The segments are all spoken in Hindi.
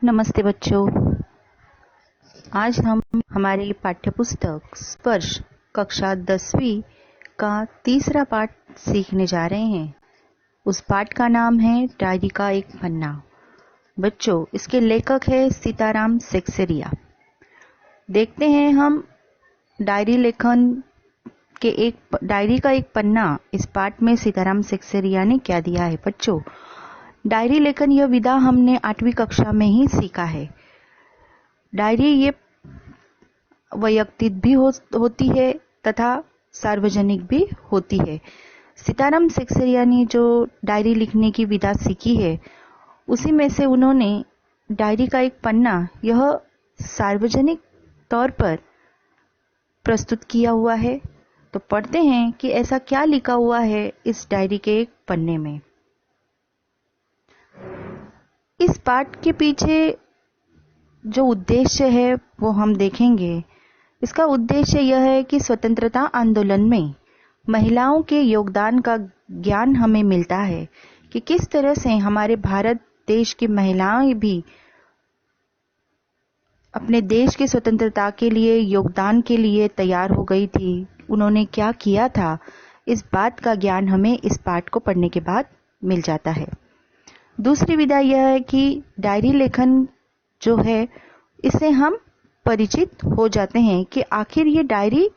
नमस्ते बच्चों। आज हम हमारी पाठ्यपुस्तक स्पर्श कक्षा 10वीं का तीसरा पाठ सीखने जा रहे हैं। उस पाठ का नाम है डायरी का एक पन्ना। बच्चों, इसके लेखक है सीताराम सेक्सेरिया। देखते हैं हम डायरी का एक पन्ना इस पाठ में सीताराम सेक्सेरिया ने क्या दिया है। बच्चों, डायरी लेखन यह विधा हमने 8वीं कक्षा में ही सीखा है। डायरी ये वैयक्तिक भी होती है तथा सार्वजनिक भी होती है। सीताराम सेक्सेरिया ने जो डायरी लिखने की विधा सीखी है, उसी में से उन्होंने डायरी का एक पन्ना यह सार्वजनिक तौर पर प्रस्तुत किया हुआ है। तो पढ़ते हैं कि ऐसा क्या लिखा हुआ है इस डायरी के एक पन्ने में। इस पाठ के पीछे जो उद्देश्य है वो हम देखेंगे। इसका उद्देश्य यह है कि स्वतंत्रता आंदोलन में महिलाओं के योगदान का ज्ञान हमें मिलता है कि किस तरह से हमारे भारत देश की महिलाएं भी अपने देश की स्वतंत्रता के लिए योगदान के लिए तैयार हो गई थी। उन्होंने क्या किया था, इस बात का ज्ञान हमें इस पाठ को पढ़ने के बाद मिल जाता है। दूसरी विधा यह है कि डायरी लेखन जो है, इससे हम परिचित हो जाते हैं कि आखिर ये डायरी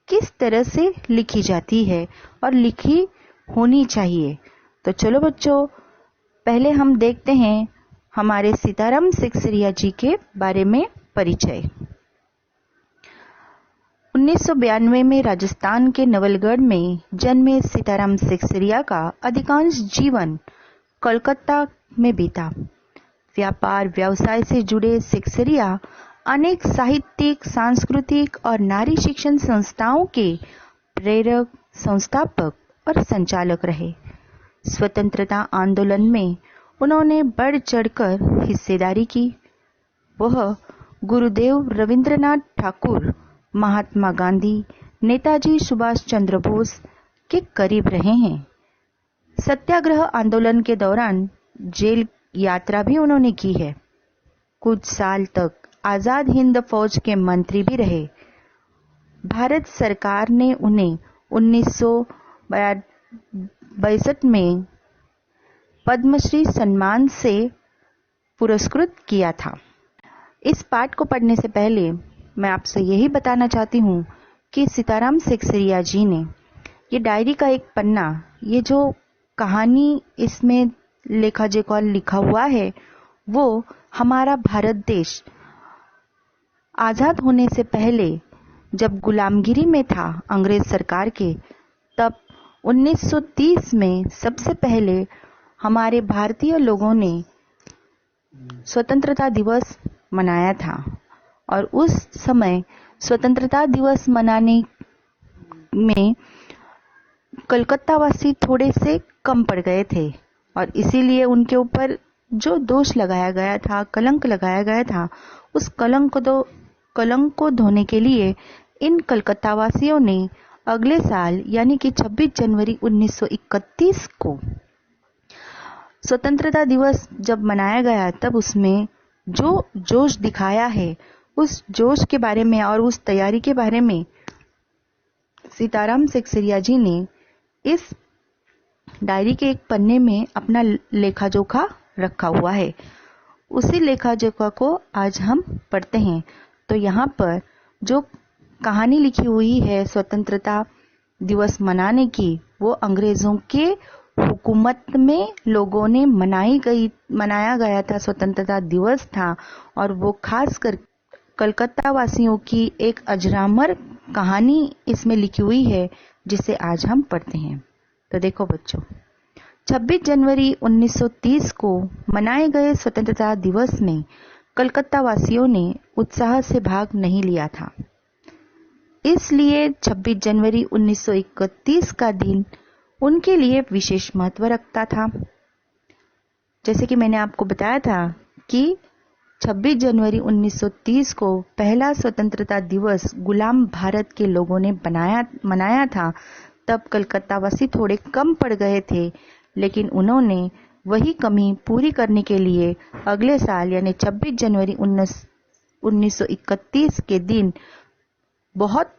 किस तरह से लिखी जाती है और लिखी होनी चाहिए। तो चलो बच्चों, पहले हम देखते हैं हमारे सीताराम सेक्सेरिया जी के बारे में परिचय। 1992 में राजस्थान के नवलगढ़ में जन्मे सीताराम सेक्सेरिया का अधिकांश जीवन कोलकाता में बीता। व्यापार व्यवसाय से जुड़े सेक्सेरिया अनेक साहित्यिक, सांस्कृतिक और नारी शिक्षण संस्थाओं के प्रेरक, संस्थापक और संचालक रहे। स्वतंत्रता आंदोलन में उन्होंने बढ़ चढ़कर हिस्सेदारी की। वह गुरुदेव रविंद्रनाथ ठाकुर, महात्मा गांधी, नेताजी सुभाष चंद्र बोस के करीब रहे हैं। सत्याग्रह आंदोलन के दौरान जेल यात्रा भी उन्होंने की है। कुछ साल तक आजाद हिंद फौज के मंत्री भी रहे। भारत सरकार ने उन्हें 1962 में पद्मश्री सम्मान से पुरस्कृत किया था। इस पाठ को पढ़ने से पहले मैं आपसे यही बताना चाहती हूँ कि सीताराम सेक्सेरिया जी ने ये डायरी का एक पन्ना, ये जो कहानी इसमें लेखा जोखा लिखा हुआ है, वो हमारा भारत देश आजाद होने से पहले जब गुलामगिरी में था अंग्रेज सरकार के, तब 1930 में सबसे पहले हमारे भारतीय लोगों ने स्वतंत्रता दिवस मनाया था। और उस समय स्वतंत्रता दिवस मनाने में कलकत्ता वासी थोड़े से कम पड़ गए थे और इसीलिए उनके ऊपर जो दोष लगाया गया था, कलंक लगाया गया था, उस कलंक को धोने के लिए इन कलकत्ता वासियों ने अगले साल यानी कि 26 जनवरी 1931 को स्वतंत्रता दिवस जब मनाया गया, तब उसमें जो जोश दिखाया है, उस जोश के बारे में और उस तैयारी के बारे में सीताराम सेक्सेरिया जी ने इस डायरी के एक पन्ने में अपना लेखा जोखा रखा हुआ है। उसी लेखा जोखा को आज हम पढ़ते हैं। तो यहाँ पर जो कहानी लिखी हुई है स्वतंत्रता दिवस मनाने की, वो अंग्रेजों के हुकूमत में लोगों ने मनाया गया था, स्वतंत्रता दिवस था। और वो खासकर कलकत्ता वासियों की एक अजरामर कहानी इसमें लिखी हुई है, जिसे आज हम पढ़ते हैं। तो देखो बच्चों, 26 जनवरी 1930 को मनाए गए स्वतंत्रता दिवस में कलकत्ता वासियों ने उत्साह से भाग नहीं लिया था। इसलिए 26 जनवरी 1931 का दिन उनके लिए विशेष महत्व रखता था। जैसे कि मैंने आपको बताया था कि 26 जनवरी 1930 को पहला स्वतंत्रता दिवस गुलाम भारत के लोगों ने मनाया था। तब कलकत्ता वासी थोड़े कम पड़ गए थे, लेकिन उन्होंने वही कमी पूरी करने के लिए अगले साल यानी 26 जनवरी 1931 के दिन बहुत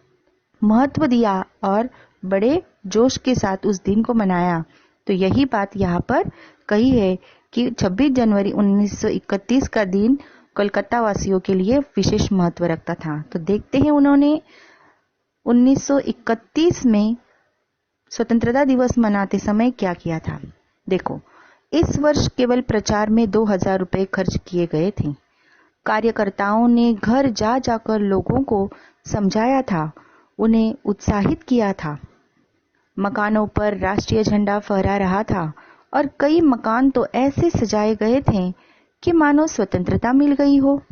महत्व दिया और बड़े जोश के साथ उस दिन को मनाया। तो यही बात यहाँ पर कही है कि 26 जनवरी 1931 का दिन कोलकाता वासियों के लिए विशेष महत्व रखता था। तो देखते हैं उन्होंने 1931 में स्वतंत्रता दिवस मनाते समय क्या किया था। देखो, इस वर्ष केवल प्रचार में 2000 रुपये खर्च किए गए थे। कार्यकर्ताओं ने घर जा जाकर लोगों को समझाया था, उन्हें उत्साहित किया था। मकानों पर राष्ट्रीय झंडा फहरा रहा था और कई मकान तो ऐसे सजाए गए थे कि मानो स्वतंत्रता मिल गई हो।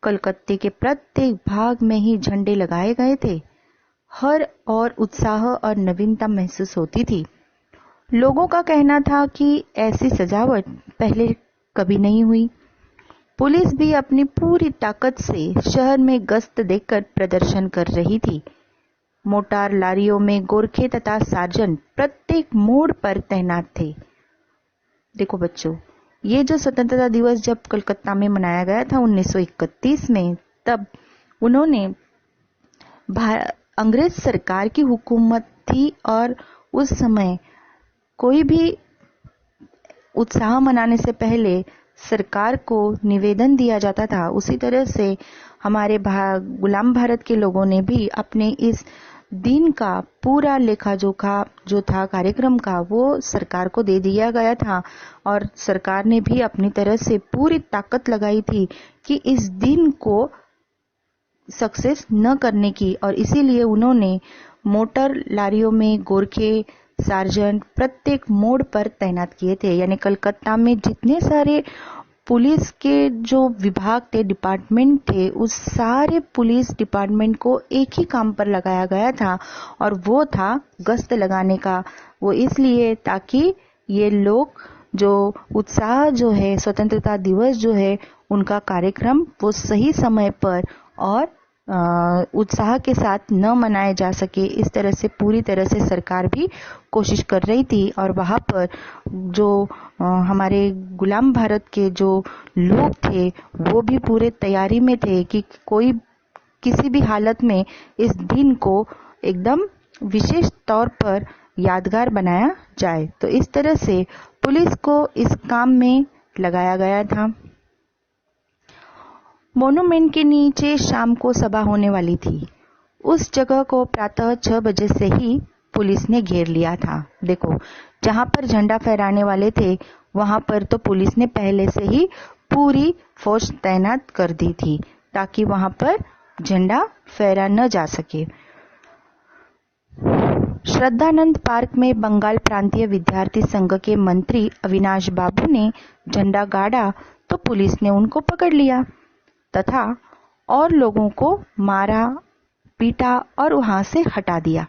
कलकत्ते के प्रत्येक भाग में ही झंडे लगाए गए थे। हर और उत्साह और नवीनता महसूस होती थी। लोगों का कहना था कि ऐसी सजावट पहले कभी नहीं हुई। पुलिस भी अपनी पूरी ताकत से शहर में गश्त देकर प्रदर्शन कर रही थी। मोटार लारियों में गोरखे तथा सार्जेंट प्रत्येक मोड़ पर तैनात थे। देखो बच्चों, ये जो स्वतंत्रता दिवस जब कलकत्ता में मनाया गया था 1931 में, तब उन्होंने अंग्रेज सरकार की हुकूमत थी और उस समय कोई भी उत्साह मनाने से पहले सरकार को निवेदन दिया जाता था। उसी तरह से हमारे गुलाम भारत के लोगों ने भी अपने इस दिन का पूरा लेखा जोखा जो था कार्यक्रम का, वो सरकार को दे दिया गया था और सरकार ने भी अपनी तरह से पूरी ताकत लगाई थी कि इस दिन को सक्सेस न करने की, और इसीलिए उन्होंने मोटर लारियों में गोरखे सार्जेंट प्रत्येक मोड़ पर तैनात किए थे। यानी कलकत्ता में जितने सारे पुलिस के जो विभाग थे, डिपार्टमेंट थे, उस सारे पुलिस डिपार्टमेंट को एक ही काम पर लगाया गया था और वो था गश्त लगाने का। वो इसलिए ताकि ये लोग जो उत्साह जो है, स्वतंत्रता दिवस जो है, उनका कार्यक्रम वो सही समय पर और उत्साह के साथ न मनाए जा सके। इस तरह से पूरी तरह से सरकार भी कोशिश कर रही थी और वहाँ पर जो हमारे गुलाम भारत के जो लोग थे वो भी पूरे तैयारी में थे कि कोई किसी भी हालत में इस दिन को एकदम विशेष तौर पर यादगार बनाया जाए। तो इस तरह से पुलिस को इस काम में लगाया गया था। मोन्यूमेंट के नीचे शाम को सभा होने वाली थी। उस जगह को प्रातः 6 बजे से ही पुलिस ने घेर लिया था। देखो, जहां पर झंडा फहराने वाले थे वहां पर तो पुलिस ने पहले से ही पूरी फौज तैनात कर दी थी ताकि वहां पर झंडा फहरा न जा सके। श्रद्धानंद पार्क में बंगाल प्रांतीय विद्यार्थी संघ के मंत्री अविनाश बाबू ने झंडा गाड़ा तो पुलिस ने उनको पकड़ लिया तथा और लोगों को मारा, पीटा और वहां से हटा दिया।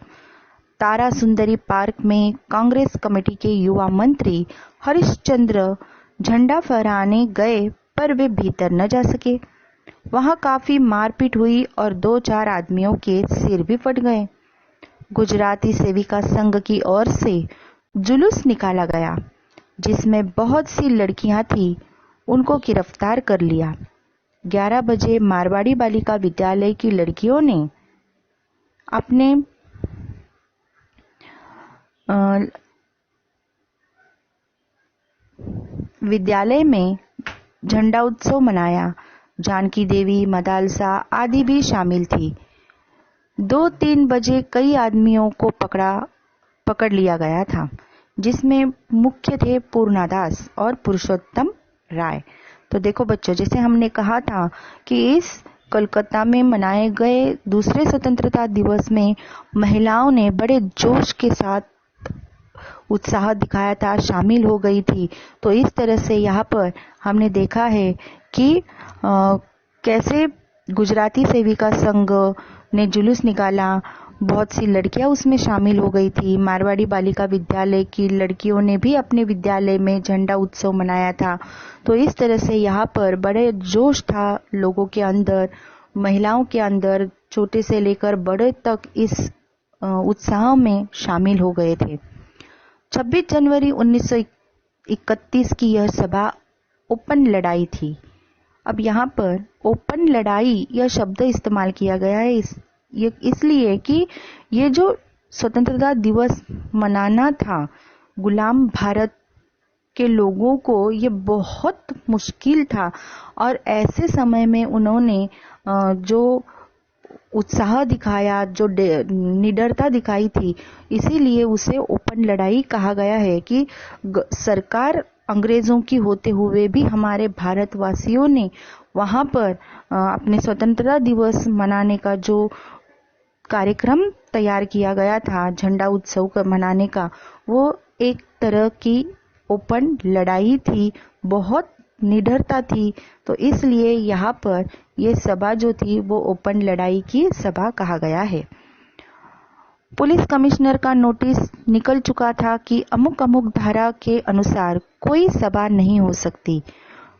तारा सुंदरी पार्क में कांग्रेस कमेटी के युवा मंत्री हरिश्चंद्र झंडा फहराने गए पर वे भीतर न जा सके। वहां काफी मारपीट हुई और 2-4 आदमियों के सिर भी फट गए। गुजराती सेविका संघ की ओर से जुलूस निकाला गया जिसमें बहुत सी लड़कियां थी, उनको गिरफ्तार कर लिया। 11 बजे मारवाड़ी बालिका विद्यालय की लड़कियों ने अपने विद्यालय में झंडा उत्सव मनाया। जानकी देवी, मदालसा आदि भी शामिल थी। 2-3 बजे कई आदमियों को पकड़ लिया गया था जिसमें मुख्य थे पूर्णादास और पुरुषोत्तम राय। तो देखो बच्चों, जैसे हमने कहा था कि इस कोलकाता में मनाए गए दूसरे स्वतंत्रता दिवस में महिलाओं ने बड़े जोश के साथ उत्साह दिखाया था, शामिल हो गई थी। तो इस तरह से यहाँ पर हमने देखा है कि कैसे गुजराती सेविका संघ ने जुलूस निकाला, बहुत सी लड़कियां उसमें शामिल हो गई थी। मारवाड़ी बालिका विद्यालय की लड़कियों ने भी अपने विद्यालय में झंडा उत्सव मनाया था। तो इस तरह से यहाँ पर बड़े जोश था लोगों के अंदर, महिलाओं के अंदर, छोटे से लेकर बड़े तक इस उत्साह में शामिल हो गए थे। 26 जनवरी 31 की यह सभा ओपन लड़ाई थी। अब यहाँ पर ओपन लड़ाई यह शब्द इस्तेमाल किया गया है इसलिए कि ये जो स्वतंत्रता दिवस मनाना था, गुलाम भारत के लोगों को ये बहुत मुश्किल था और ऐसे समय में उन्होंने जो उत्साह दिखाया, जो निडरता दिखाई थी, इसीलिए उसे ओपन लड़ाई कहा गया है कि सरकार अंग्रेजों की होते हुए भी हमारे भारतवासियों ने वहां पर अपने स्वतंत्रता दिवस मनाने का जो कार्यक्रम तैयार किया गया था, झंडा उत्सव मनाने का, वो एक तरह की ओपन लड़ाई थी, बहुत निडरता थी। तो इसलिए यहाँ पर ये सभा जो थी वो ओपन लड़ाई की सभा कहा गया है। पुलिस कमिश्नर का नोटिस निकल चुका था कि अमुक अमुक धारा के अनुसार कोई सभा नहीं हो सकती।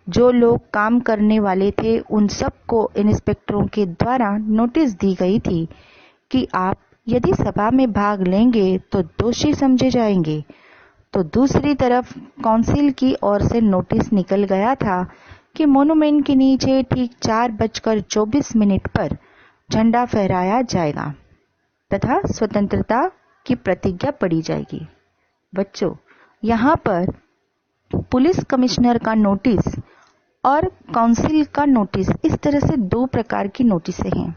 जो लोग काम करने वाले थे उन सबको इंस्पेक्टरों के द्वारा नोटिस दी गई थी कि आप यदि सभा में भाग लेंगे तो दोषी समझे जाएंगे। तो दूसरी तरफ काउंसिल की ओर से नोटिस निकल गया था कि मोनुमेंट के नीचे ठीक 4:24 पर झंडा फहराया जाएगा तथा स्वतंत्रता की प्रतिज्ञा पढ़ी जाएगी। बच्चों, यहाँ पर पुलिस कमिश्नर का नोटिस और काउंसिल का नोटिस, इस तरह से दो प्रकार की नोटिसें हैं।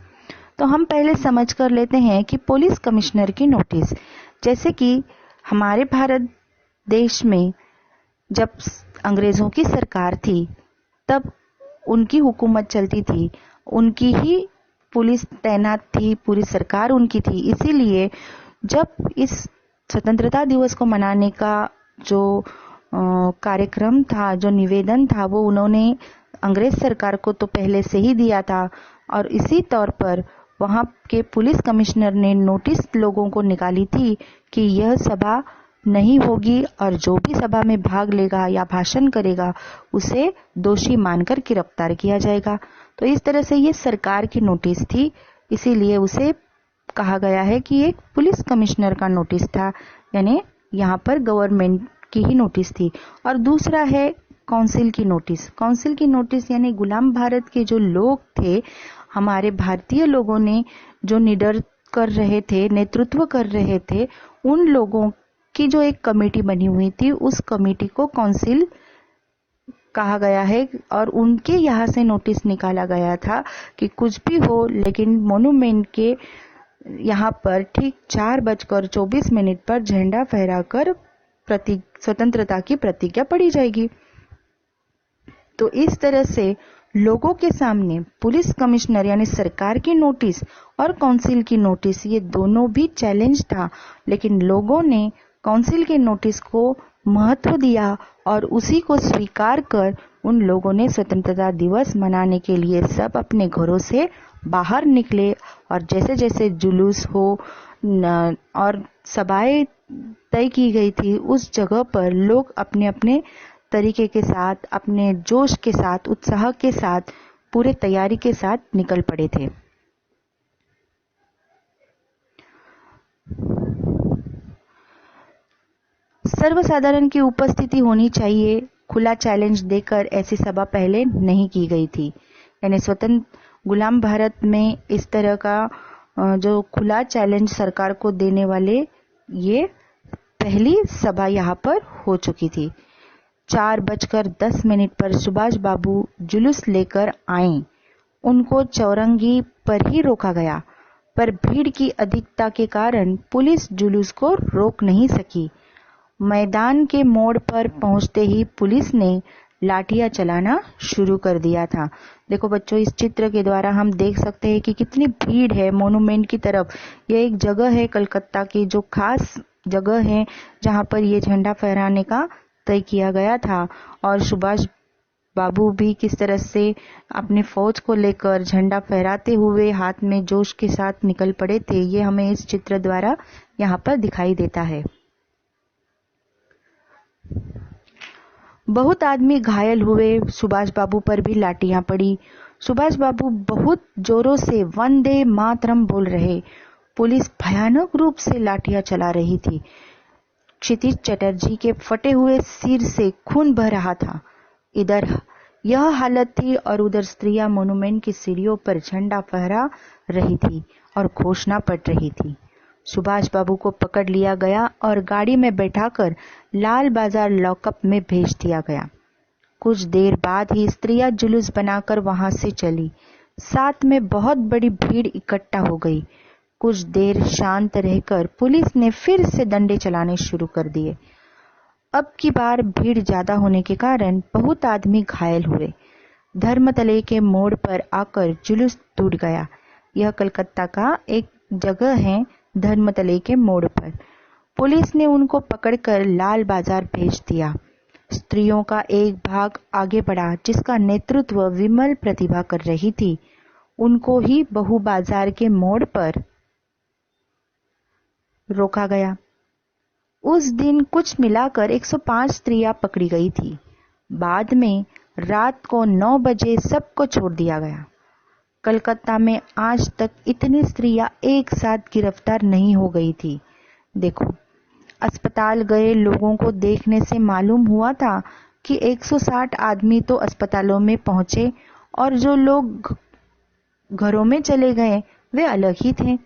तो हम पहले समझ कर लेते हैं कि पुलिस कमिश्नर की नोटिस, जैसे कि हमारे भारत देश में जब अंग्रेजों की सरकार थी तब उनकी हुकूमत चलती थी, उनकी ही पुलिस तैनात थी, पूरी सरकार उनकी थी। इसीलिए जब इस स्वतंत्रता दिवस को मनाने का जो कार्यक्रम था, जो निवेदन था, वो उन्होंने अंग्रेज सरकार को तो पहले से ही दिया था और इसी तौर पर वहाँ के पुलिस कमिश्नर ने नोटिस लोगों को निकाली थी कि यह सभा नहीं होगी और जो भी सभा में भाग लेगा या भाषण करेगा उसे दोषी मानकर गिरफ्तार किया जाएगा। तो इस तरह से ये सरकार की नोटिस थी, इसीलिए उसे कहा गया है कि एक पुलिस कमिश्नर का नोटिस था, यानी यहाँ पर गवर्नमेंट की ही नोटिस थी। और दूसरा है काउंसिल की नोटिस। काउंसिल की नोटिस यानी गुलाम भारत के जो लोग थे, हमारे भारतीय लोगों ने जो निडर कर रहे थे, नेतृत्व कर रहे थे, उन लोगों की जो एक कमेटी बनी हुई थी, उस कमेटी को काउंसिल कहा गया है और उनके यहाँ से नोटिस निकाला गया था कि कुछ भी हो लेकिन मोनुमेंट के यहाँ पर ठीक 4:24 पर झंडा फहराकर स्वतंत्रता की प्रतिज्ञा पढ़ी जाएगी। तो इस तरह से लोगों के सामने पुलिस कमिश्नर यानी सरकार की नोटिस और काउंसिल की नोटिस, ये दोनों भी चैलेंज था, लेकिन लोगों ने काउंसिल के नोटिस को महत्व दिया और उसी को स्वीकार कर उन लोगों ने स्वतंत्रता दिवस मनाने के लिए सब अपने घरों से बाहर निकले और जैसे जैसे जुलूस हो और सभाएं तय की गई थी, उस जगह पर लोग अपने अपने तरीके के साथ, अपने जोश के साथ, उत्साह के साथ, पूरे तैयारी के साथ निकल पड़े थे। सर्वसाधारण की उपस्थिति होनी चाहिए, खुला चैलेंज देकर ऐसी सभा पहले नहीं की गई थी। यानी स्वतंत्र गुलाम भारत में इस तरह का जो खुला चैलेंज सरकार को देने वाले, ये पहली सभा यहाँ पर हो चुकी थी। 4:10 पर सुभाष बाबू जुलूस लेकर आए। उनको चौरंगी पर ही रोका गया, पर भीड़ की अधिकता के कारण पुलिस जुलूस को रोक नहीं सकी। मैदान के मोड़ पर पहुंचते ही पुलिस ने लाठियां चलाना शुरू कर दिया था। देखो बच्चों, इस चित्र के द्वारा हम देख सकते हैं कि कितनी भीड़ है मोनुमेंट की तरफ। यह एक जगह है कलकत्ता की, जो खास जगह है जहां पर ये झंडा फहराने का तय किया गया था और सुभाष बाबू भी किस तरह से अपनी फौज को लेकर झंडा फहराते हुए हाथ में जोश के साथ निकल पड़े थे, ये हमें इस चित्र द्वारा यहाँ पर दिखाई देता है। बहुत आदमी घायल हुए, सुभाष बाबू पर भी लाठियां पड़ी। सुभाष बाबू बहुत जोरों से वंदे मातरम बोल रहे। पुलिस भयानक रूप से लाठियां चला रही थी। क्षितिज चटर्जी के फटे हुए सिर से खून बह रहा था। इधर यह हालत थी और उधर स्त्रियां मोन्यूमेंट की सीढ़ियों पर झंडा फहरा रही थी और घोषणा पढ़ रही थी। सुभाष बाबू को पकड़ लिया गया और गाड़ी में बैठाकर लाल बाजार लॉकअप में भेज दिया गया। कुछ देर बाद ही स्त्रियां जुलूस बनाकर वहां से चली। साथ में बहुत बड़ी भीड़ इकट्ठा हो गई। कुछ देर शांत रहकर पुलिस ने फिर से डंडे चलाने शुरू कर दिए। अब की बार भीड़ ज्यादा होने के कारण बहुत आदमी घायल हुए। धर्मतले के मोड़ पर आकर जुलूस टूट गया। यह कलकत्ता का एक जगह है, धर्मतले के मोड़ पर। पुलिस ने उनको पकड़कर लाल बाजार भेज दिया। स्त्रियों का एक भाग आगे बढ़ा, जिसका नेतृत्व विमल प्रतिभा कर रही थी। उनको ही बहु बाजार के मोड़ पर रोका गया। उस दिन कुछ मिलाकर 105 स्त्रियां पकड़ी गई थी। बाद में रात को 9 बजे सबको छोड़ दिया गया। कलकत्ता में आज तक इतनी स्त्रियां एक साथ गिरफ्तार नहीं हो गई थी। देखो, अस्पताल गए लोगों को देखने से मालूम हुआ था कि 160 आदमी तो अस्पतालों में पहुंचे और जो लोग घरों में चले गए वे अलग ही थे।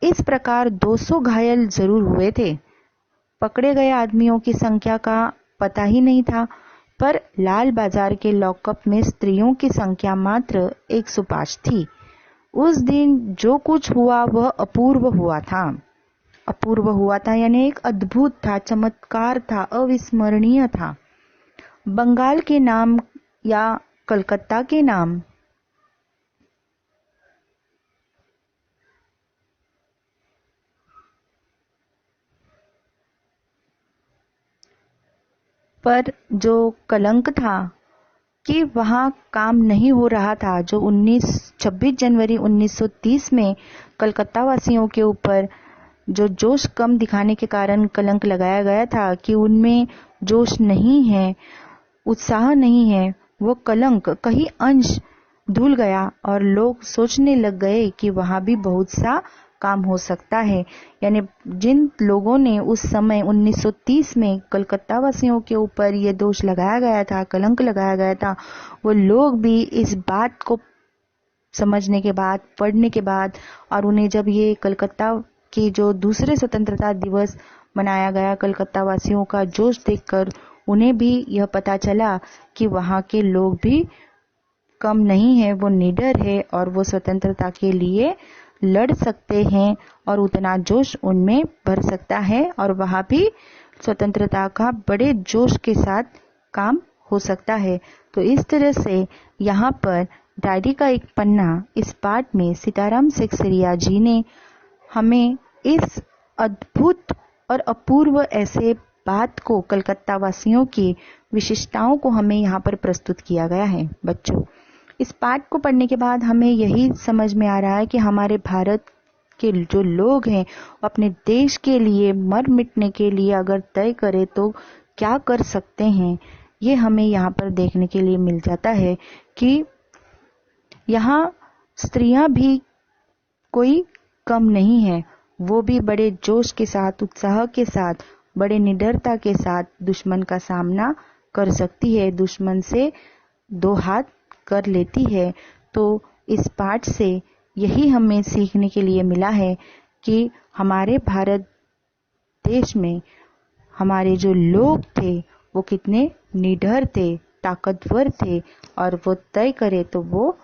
इस प्रकार 200 घायल जरूर हुए थे। पकड़े गए आदमियों की संख्या का पता ही नहीं था, पर लाल बाजार के लॉकअप में स्त्रियों की संख्या मात्र 105 थी। उस दिन जो कुछ हुआ वह अपूर्व हुआ था। अपूर्व हुआ था यानी एक अद्भुत था, चमत्कार था, अविस्मरणीय था। बंगाल के नाम या कलकत्ता के नाम पर जो कलंक था कि वहां काम नहीं हो रहा था, जो 26 जनवरी 1930 में कलकत्ता वासियों के ऊपर जो जोश कम दिखाने के कारण कलंक लगाया गया था कि उनमें जोश नहीं है, उत्साह नहीं है, वो कलंक कहीं अंश धुल गया और लोग सोचने लग गए कि वहां भी बहुत सा काम हो सकता है। यानी जिन लोगों ने उस समय 1930 में कलकत्ता वासियों के ऊपर ये दोष लगाया गया था, कलंक लगाया गया था, वो लोग भी इस बात को समझने के बाद, पढ़ने के बाद, और उन्हें जब ये कलकत्ता की जो दूसरे स्वतंत्रता दिवस मनाया गया, कलकत्ता वासियों का जोश देखकर उन्हें भी यह पता चला कि वहां के लोग भी कम नहीं है, वो निडर है और वो स्वतंत्रता के लिए लड़ सकते हैं और उतना जोश उनमें भर सकता है और वहां भी स्वतंत्रता का बड़े जोश के साथ काम हो सकता है। तो इस तरह से यहाँ पर डायरी का एक पन्ना इस पाठ में सीताराम सेक्सरिया जी ने हमें इस अद्भुत और अपूर्व ऐसे बात को, कलकत्ता वासियों की विशिष्टताओं को हमें यहाँ पर प्रस्तुत किया गया है। बच्चों, इस पाठ को पढ़ने के बाद हमें यही समझ में आ रहा है कि हमारे भारत के जो लोग हैं वो अपने देश के लिए मर मिटने के लिए अगर तय करें तो क्या कर सकते हैं, ये हमें यहाँ पर देखने के लिए मिल जाता है कि यहाँ स्त्रियां भी कोई कम नहीं है। वो भी बड़े जोश के साथ, उत्साह के साथ, बड़े निडरता के साथ दुश्मन का सामना कर सकती है, दुश्मन से दो हाथ कर लेती है। तो इस पाठ से यही हमें सीखने के लिए मिला है कि हमारे भारत देश में हमारे जो लोग थे वो कितने निडर थे, ताकतवर थे और वो तय करे तो वो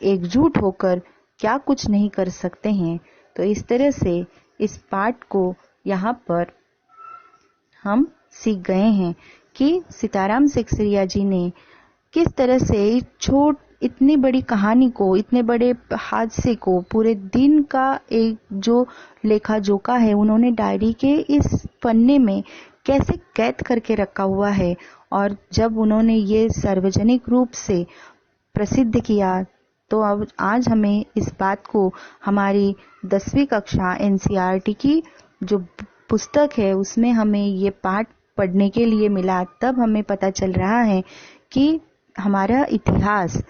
एकजुट होकर क्या कुछ नहीं कर सकते हैं। तो इस तरह से इस पाठ को यहाँ पर हम सीख गए हैं कि सीताराम सेक्सरिया जी ने किस तरह से इतनी बड़ी कहानी को, इतने बड़े हादसे को, पूरे दिन का एक जो लेखा जोखा है उन्होंने डायरी के इस पन्ने में कैसे कैद करके रखा हुआ है। और जब उन्होंने ये सार्वजनिक रूप से प्रसिद्ध किया तो अब आज हमें इस बात को हमारी 10वीं कक्षा एनसीईआरटी की जो पुस्तक है उसमें हमें ये पाठ पढ़ने के लिए मिला। तब हमें पता चल रहा है कि हमारा इतिहास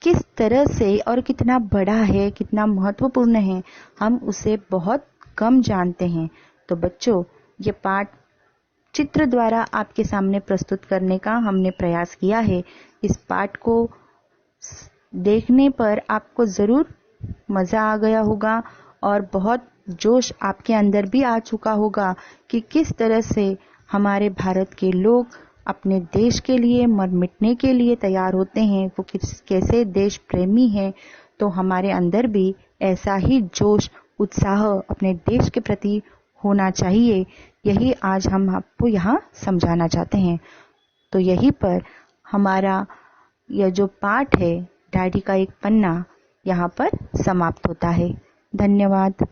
किस तरह से और कितना बड़ा है, कितना महत्वपूर्ण है, हम उसे बहुत कम जानते हैं। तो बच्चों, ये पाठ चित्र द्वारा आपके सामने प्रस्तुत करने का हमने प्रयास किया है। इस पाठ को देखने पर आपको ज़रूर मज़ा आ गया होगा और बहुत जोश आपके अंदर भी आ चुका होगा कि किस तरह से हमारे भारत के लोग अपने देश के लिए मर मिटने के लिए तैयार होते हैं, वो कैसे देश प्रेमी हैं। तो हमारे अंदर भी ऐसा ही जोश उत्साह अपने देश के प्रति होना चाहिए, यही आज हम आपको यहाँ समझाना चाहते हैं। तो यहीं पर हमारा यह जो पाठ है डायरी का एक पन्ना यहाँ पर समाप्त होता है। धन्यवाद।